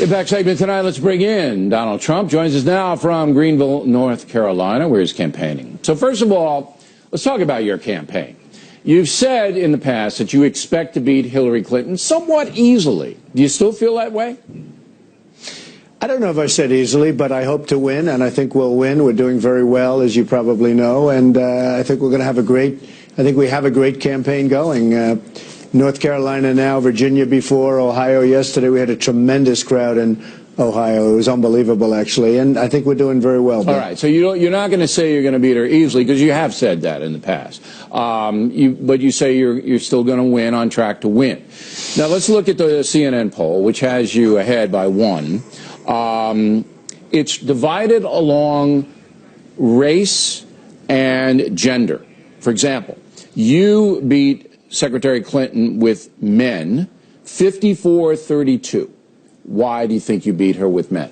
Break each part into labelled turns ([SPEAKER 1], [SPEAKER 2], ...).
[SPEAKER 1] Back segment tonight, let's bring in Donald Trump. Joins us now from Greenville, North Carolina, where he's campaigning. So first of all, let's talk about your campaign. You've said in the past that you expect to beat Hillary Clinton somewhat easily. Do you still feel that way?
[SPEAKER 2] I don't know if I said easily, but I hope to win, and I think we'll win. We're doing very well, as you probably know, and I think we're going to have we have a great campaign going. North Carolina now, Virginia before, Ohio yesterday. We had a tremendous crowd in Ohio. It was unbelievable, actually, and I think we're doing very well.
[SPEAKER 1] All right, so you're not going to say you're going to beat her easily, because you have said that in the past. But you say you're still going to win, on track to win. Now let's look at the CNN poll, which has you ahead by 1. It's divided along race and gender. For example, you beat Secretary Clinton with men, 54-32. Why do you think you beat her with men?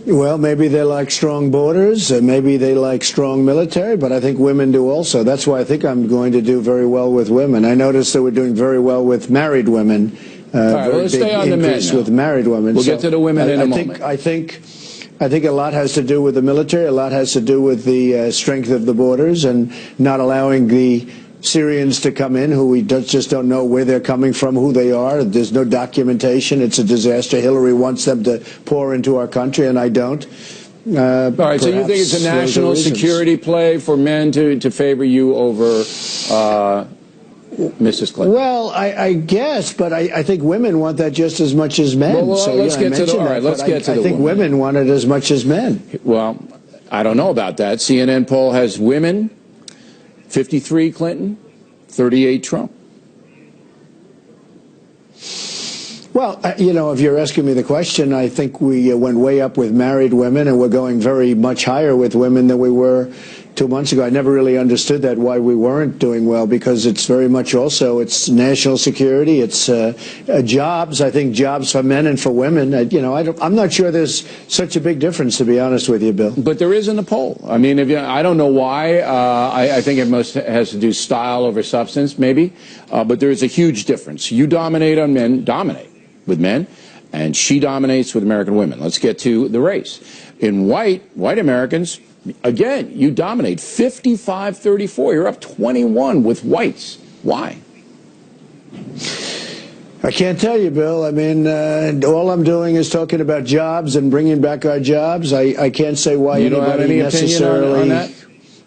[SPEAKER 2] Well, maybe they like strong borders, maybe they like strong military, but I think women do also. That's why I think I'm going to do very well with women. I noticed that we're doing very well with married women.
[SPEAKER 1] All right, well, let's stay on the men now.
[SPEAKER 2] With married women.
[SPEAKER 1] We'll get to the women in a moment.
[SPEAKER 2] I think a lot has to do with the military. A lot has to do with the strength of the borders and not allowing the Syrians to come in who we just don't know where they're coming from, who they are. There's no documentation. It's a disaster. Hillary wants them to pour into our country, and I don't.
[SPEAKER 1] All right, so you think it's a national security play for men to favor you over Mrs. Clinton?
[SPEAKER 2] Well, I guess, but I think women want that just as much as men.
[SPEAKER 1] Well,
[SPEAKER 2] so,
[SPEAKER 1] let's get to the. All right, let's get to the.
[SPEAKER 2] I think women want it as much as men.
[SPEAKER 1] Well, I don't know about that. CNN poll has women 53 Clinton, 38 Trump.
[SPEAKER 2] Well, if you're asking me the question, I think we went way up with married women, and we're going very much higher with women than we were 2 months ago. I never really understood that, why we weren't doing well, because it's very much also, it's national security, it's jobs. I think jobs for men and for women. I'm not sure there's such a big difference, to be honest with you, Bill.
[SPEAKER 1] But there is in the poll. I mean, I don't know why. I think it has to do style over substance, maybe. But there is a huge difference. You dominate with men, and she dominates with American women. Let's get to the race. In white Americans, again, you dominate 55-34. You're up 21 with whites. Why?
[SPEAKER 2] I can't tell you, Bill. I mean, all I'm doing is talking about jobs and bringing back our jobs. I can't say why
[SPEAKER 1] you don't have any
[SPEAKER 2] necessarily.
[SPEAKER 1] Opinion on that?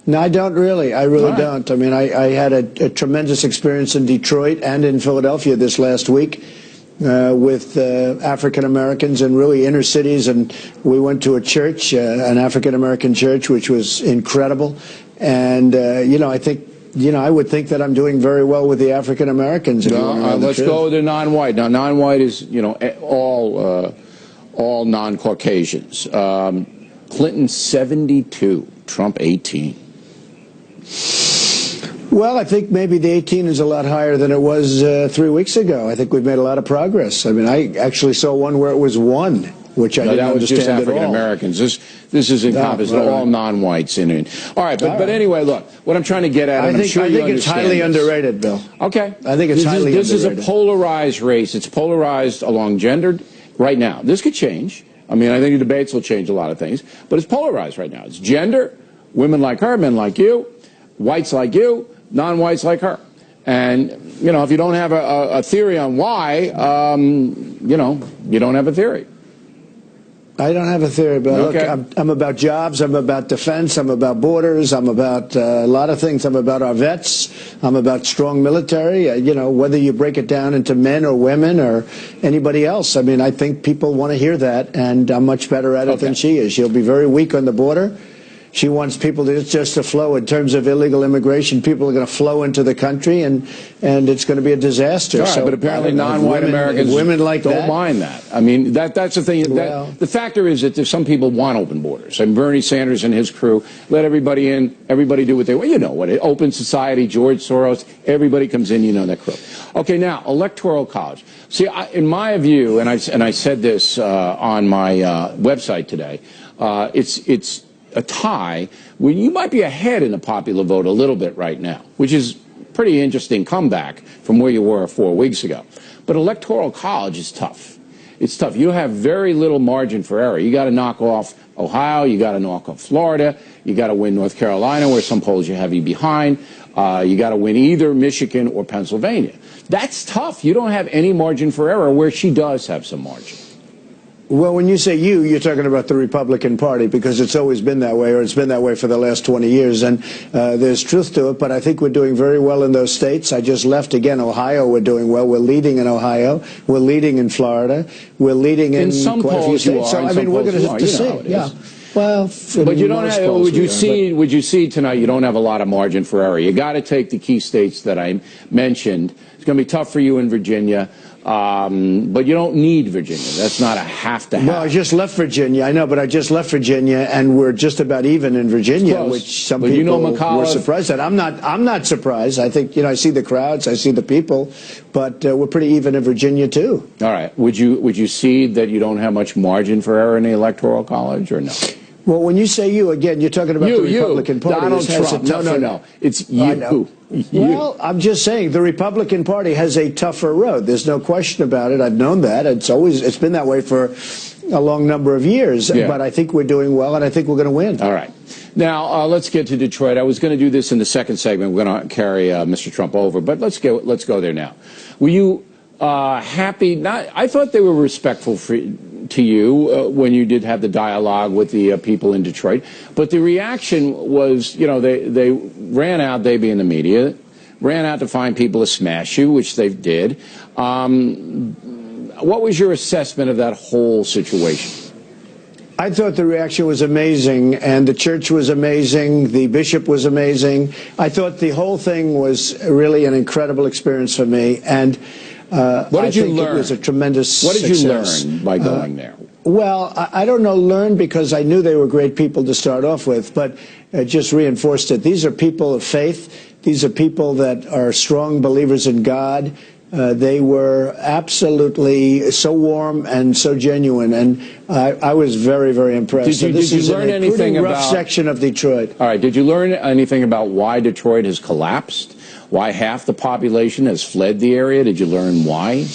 [SPEAKER 2] No, I don't really. I really don't. I mean, I had a tremendous experience in Detroit and in Philadelphia this last week. With African Americans in really inner cities, and we went to a church, an African American church, which was incredible. And I think, I would think that I'm doing very well with the African Americans.
[SPEAKER 1] Let's go with the non-white. Now, non-white is all non-Caucasians. Clinton 72, Trump 18.
[SPEAKER 2] Well, I think maybe the 18 is a lot higher than it was 3 weeks ago. I think we've made a lot of progress. I mean, I actually saw one where it was 1, which I didn't understand at all. That was just
[SPEAKER 1] African Americans. This is encompassed all non-whites in it. All right, but anyway, look, what I'm trying to get at, I think
[SPEAKER 2] it's highly underrated, Bill.
[SPEAKER 1] Okay.
[SPEAKER 2] I think it's highly underrated.
[SPEAKER 1] This is a polarized race. It's polarized along gender right now. This could change. I mean, I think the debates will change a lot of things, but it's polarized right now. It's gender, women like her, men like you, whites like you, non-whites like her. And, if you don't have a theory on why, you don't have a theory.
[SPEAKER 2] I don't have a theory, but
[SPEAKER 1] okay.
[SPEAKER 2] Look, I'm about jobs, I'm about defense, I'm about borders, I'm about a lot of things. I'm about our vets, I'm about strong military, whether you break it down into men or women or anybody else. I mean, I think people want to hear that, and I'm much better at it than she is. She'll be very weak on the border. She wants people just to flow. In terms of illegal immigration, people are going to flow into the country, and it's going to be a disaster.
[SPEAKER 1] All right, but apparently non-white Americans don't mind that. I mean, that's the thing. The factor is that there's some people want open borders. And Bernie Sanders and his crew let everybody in, everybody do what they want. You know what? Open society, George Soros, everybody comes in, that crew. Okay, now, Electoral College. See, in my view, and I said this on my website today, it's a tie when you might be ahead in the popular vote a little bit right now, which is pretty interesting comeback from where you were 4 weeks ago. But Electoral College is tough. it's tough. You have very little margin for error. You got to knock off Ohio. You got to knock off Florida. You got to win North Carolina, where some polls you have you behind. You got to win either Michigan or Pennsylvania. That's tough. You don't have any margin for error, where she does have some margin.
[SPEAKER 2] Well, when you say you're talking about the Republican Party, because it's always been that way, or it's been that way for the last 20 years, and there's truth to it, but I think we're doing very well in those states. I just left, again, Ohio, we're doing well. We're leading in Ohio. We're leading in Florida. We're leading in
[SPEAKER 1] some
[SPEAKER 2] quite a few states. So, I mean, we're going to have to see. Yeah. Well,
[SPEAKER 1] but you don't have, would you see tonight, you don't have a lot of margin for error. You got to take the key states that I mentioned. It's going to be tough for you in Virginia. But you don't need Virginia. That's not a have-to-have.
[SPEAKER 2] No, I just left Virginia. I know, but I just left Virginia, and we're just about even in Virginia, which some people were surprised at. I'm not surprised. I think, I see the crowds, I see the people, but we're pretty even in Virginia too.
[SPEAKER 1] All right. Would you see that you don't have much margin for error in the Electoral College, or no?
[SPEAKER 2] Well, when you say you, again, you're talking about the Republican Party.
[SPEAKER 1] Donald Trump. No. It's you.
[SPEAKER 2] I know. Well, I'm just saying the Republican Party has a tougher road. There's no question about it. I've known that. It's been that way for a long number of years. Yeah. But I think we're doing well, and I think we're going to win.
[SPEAKER 1] All right. Now, let's get to Detroit. I was going to do this in the second segment. We're going to carry Mr. Trump over, but let's go there now. Were you happy? I thought they were respectful to you when you did have the dialogue with the people in Detroit. But the reaction was, they ran out, they being the media, ran out to find people to smash you, which they did. What was your assessment of that whole situation?
[SPEAKER 2] I thought the reaction was amazing, and the church was amazing, the bishop was amazing. I thought the whole thing was really an incredible experience for me, and
[SPEAKER 1] what did you learn?
[SPEAKER 2] It was a tremendous
[SPEAKER 1] success. What did you learn by going there?
[SPEAKER 2] Well, I don't know, learn, because I knew they were great people to start off with, but just reinforced it. These are people of faith. These are people that are strong believers in God. They were absolutely so warm and so genuine, and I was very, very impressed.
[SPEAKER 1] Did you learn anything about
[SPEAKER 2] rough section of Detroit?
[SPEAKER 1] All right. Did you learn anything about why Detroit has collapsed? Why half the population has fled the area? Did you learn why?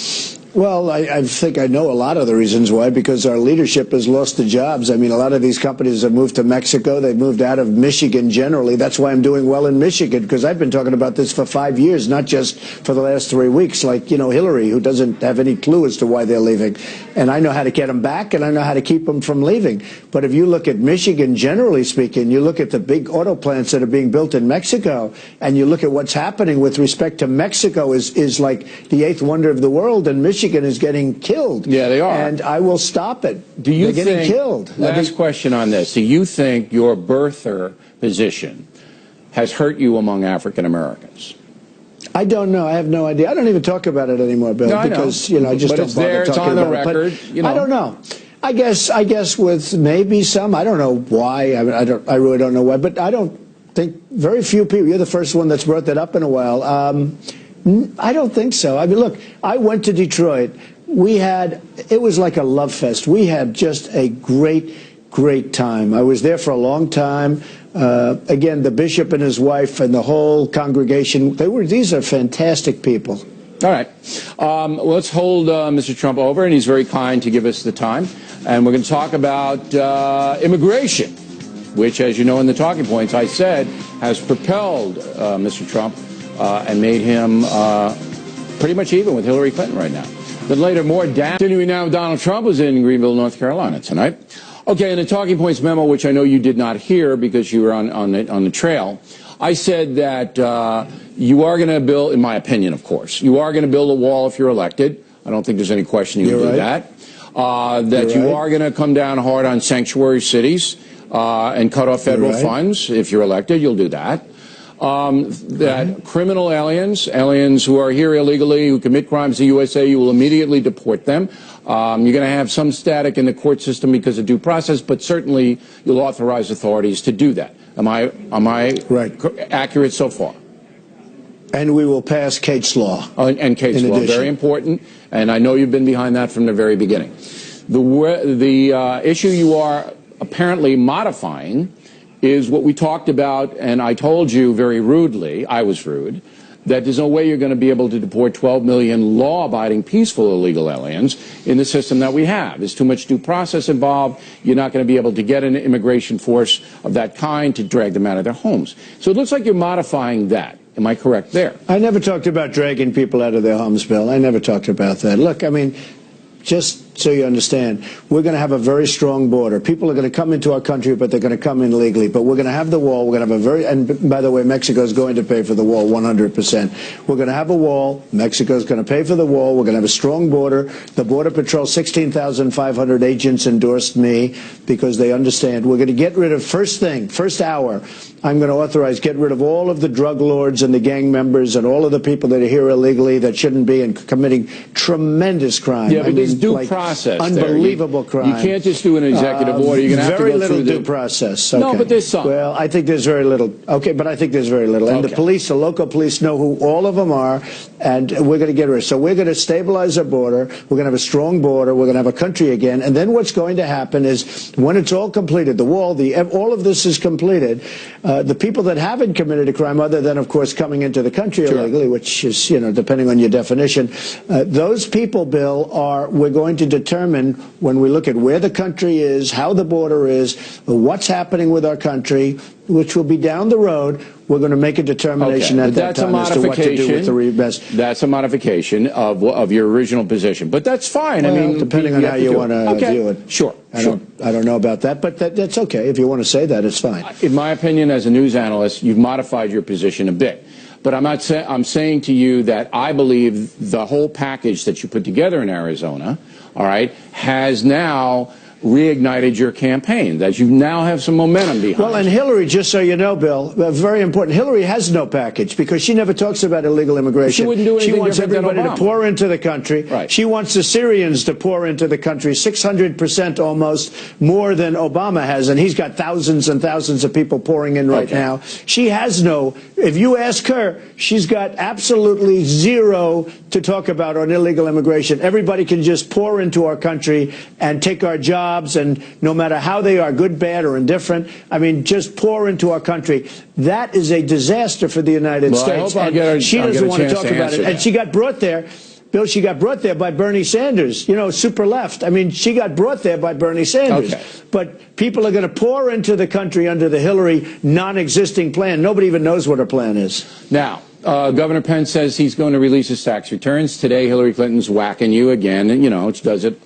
[SPEAKER 2] Well, I think I know a lot of the reasons why, because our leadership has lost the jobs. I mean, a lot of these companies have moved to Mexico. They've moved out of Michigan generally. That's why I'm doing well in Michigan, because I've been talking about this for 5 years, not just for the last 3 weeks, like, Hillary, who doesn't have any clue as to why they're leaving. And I know how to get them back, and I know how to keep them from leaving. But if you look at Michigan, generally speaking, you look at the big auto plants that are being built in Mexico, and you look at what's happening with respect to Mexico is like the eighth wonder of the world, and Michigan is getting killed.
[SPEAKER 1] Yeah, they are.
[SPEAKER 2] And I will stop it.
[SPEAKER 1] Do you
[SPEAKER 2] They're getting killed.
[SPEAKER 1] Last question on this. Do you think your birther position has hurt you among African Americans?
[SPEAKER 2] I don't know. I have no idea. I don't even talk about it anymore, Bill, because I just don't bother talking about it. But I don't know. I guess with maybe some. I don't know why. I really don't know why. But I don't think very few people. You're the first one that's brought that up in a while. I don't think so. I mean, look, I went to Detroit. It was like a love fest. We had just a great time. I was there for a long time. Again, the bishop and his wife and the whole congregation, these are fantastic people.
[SPEAKER 1] All right. Let's hold Mr. Trump over, and he's very kind to give us the time. And we're going to talk about immigration, which, as you know in the talking points, I said, has propelled Mr. Trump and made him pretty much even with Hillary Clinton right now. Then later, more down. Continuing now, Donald Trump was in Greenville, North Carolina tonight. Okay, in the talking points memo, which I know you did not hear because you were on the trail, I said that you are going to build, in my opinion, of course, you are going to build a wall if you're elected. I don't think there's any question you can do that. That you are going to come down hard on sanctuary cities and cut off federal funds. If you're elected, you'll do that. That criminal aliens who are here illegally, who commit crimes in the USA, you will immediately deport them. You're going to have some static in the court system because of due process, but certainly you'll authorize authorities to do that. Am I accurate so far?
[SPEAKER 2] And we will pass Kate's Law.
[SPEAKER 1] And Kate's Law, very important. And I know you've been behind that from the very beginning. The issue you are apparently modifying is what we talked about, and I told you very rudely, I was rude, that there's no way you're going to be able to deport 12 million law-abiding, peaceful illegal aliens in the system that we have. There's too much due process involved. You're not going to be able to get an immigration force of that kind to drag them out of their homes. So it looks like you're modifying that. Am I correct there?
[SPEAKER 2] I never talked about dragging people out of their homes, Bill. I never talked about that. Look, I mean, just so you understand, we're going to have a very strong border. People are going to come into our country, but they're going to come in legally. But we're going to have the wall. We're going to have a very, and by the way, Mexico is going to pay for the wall 100%. We're going to have a wall. Mexico is going to pay for the wall. We're going to have a strong border. The Border Patrol, 16,500 agents endorsed me because they understand. We're going to get rid of, first hour, I'm going to authorize get rid of all of the drug lords and the gang members and all of the people that are here illegally that shouldn't be and committing tremendous crime.
[SPEAKER 1] Yeah, but there's due process.
[SPEAKER 2] Unbelievable crime.
[SPEAKER 1] You can't just do an executive order. You're going to have to go through
[SPEAKER 2] very little due process. Okay.
[SPEAKER 1] No, but there's some.
[SPEAKER 2] Well, I think there's very little. Okay, but I think there's very little. And the police, the local police, know who all of them are, and we're going to get rid of it. So we're going to stabilize our border. We're going to have a strong border. We're going to have a country again. And then what's going to happen is when it's all completed, the wall, all of this is completed, the people that haven't committed a crime, other than, of course, coming into the country illegally, which is, you know, depending on your definition, those people, Bill, we're going to determine when we look at where the country is, how the border is, what's happening with our country, which will be down the road. We're going to make a determination at that time as to what to do with the best.
[SPEAKER 1] That's a modification of your original position, but that's fine.
[SPEAKER 2] Well,
[SPEAKER 1] I mean,
[SPEAKER 2] depending on how you want to view it.
[SPEAKER 1] Sure.
[SPEAKER 2] I don't know about that, but that's okay. If you want to say that, it's fine.
[SPEAKER 1] In my opinion, as a news analyst, you've modified your position a bit. But I'm saying to you that I believe the whole package that you put together in Arizona, all right, has now reignited your campaign, that you now have some momentum behind.
[SPEAKER 2] Well, and Hillary, just so you know, Bill, very important, Hillary has no package because she never talks about illegal immigration.
[SPEAKER 1] She wouldn't do anything.
[SPEAKER 2] She wants everybody to pour into the country.
[SPEAKER 1] Right.
[SPEAKER 2] She wants the Syrians to pour into the country, 600% almost more than Obama has, and he's got thousands and thousands of people pouring in right now. She has no, if you ask her, she's got absolutely zero to talk about on illegal immigration. Everybody can just pour into our country and take our jobs, and no matter how they are, good, bad, or indifferent, I mean, just pour into our country. That is a disaster for the United States. She doesn't want to talk about it. And she got brought there. Bill, she got brought there by Bernie Sanders, you know, super left. I mean, she got brought there by Bernie Sanders.
[SPEAKER 1] Okay.
[SPEAKER 2] But people are going to pour into the country under the Hillary non-existing plan. Nobody even knows what her plan is.
[SPEAKER 1] Now, Governor Pence says he's going to release his tax returns. Today, Hillary Clinton's whacking you again, and, you know, she does it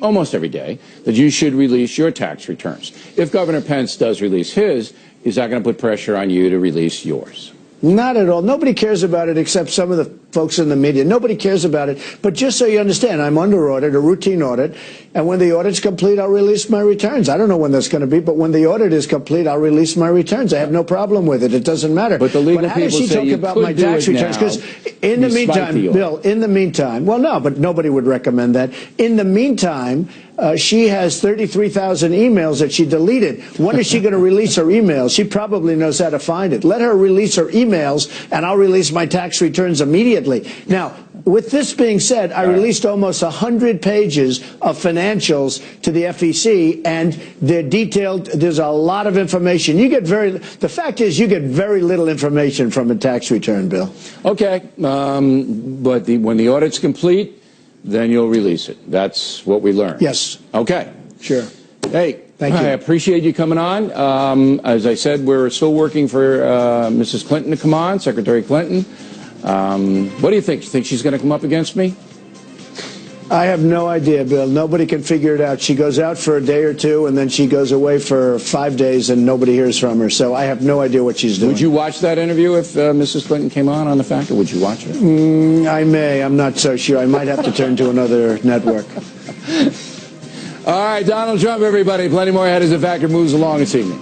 [SPEAKER 1] almost every day, that you should release your tax returns. If Governor Pence does release his, is that going to put pressure on you to release yours?
[SPEAKER 2] Not at all. Nobody cares about it except some of the folks in the media. Nobody cares about it. But just so you understand, I'm under audit, a routine audit, and when the audit's complete, I'll release my returns. I don't know when that's going to be, but when the audit is complete, I'll release my returns. I have no problem with it. It doesn't matter.
[SPEAKER 1] But the legal
[SPEAKER 2] how does
[SPEAKER 1] people
[SPEAKER 2] she
[SPEAKER 1] say
[SPEAKER 2] talk
[SPEAKER 1] you
[SPEAKER 2] about
[SPEAKER 1] could
[SPEAKER 2] my
[SPEAKER 1] do
[SPEAKER 2] tax
[SPEAKER 1] it
[SPEAKER 2] returns?
[SPEAKER 1] now,
[SPEAKER 2] Because in the meantime, Bill, in the meantime, well, no, but nobody would recommend that. In the meantime, she has 33,000 emails that she deleted. When is she going to release her emails? She probably knows how to find it. Let her release her emails, and I'll release my tax returns immediately. Now, with this being said, I released almost 100 pages of financials to the FEC, and they're detailed. There's a lot of information. The fact is, you get very little information from a tax return, Bill.
[SPEAKER 1] Okay, but when the audit's complete, then you'll release it. That's what we learned.
[SPEAKER 2] Yes.
[SPEAKER 1] Okay.
[SPEAKER 2] Sure.
[SPEAKER 1] Hey,
[SPEAKER 2] thank you.
[SPEAKER 1] I appreciate you coming on. As I said, we're still working for Mrs. Clinton to come on, Secretary Clinton. What do you think? Do you think she's going to come up against me?
[SPEAKER 2] I have no idea, Bill. Nobody can figure it out. She goes out for a day or two, and then she goes away for 5 days, and nobody hears from her. So I have no idea what she's doing.
[SPEAKER 1] Would you watch that interview if Mrs. Clinton came on The Factor? Would you watch it?
[SPEAKER 2] I may. I'm not so sure. I might have to turn to another network.
[SPEAKER 1] All right, Donald Trump, everybody. Plenty more ahead as The Factor moves along this evening.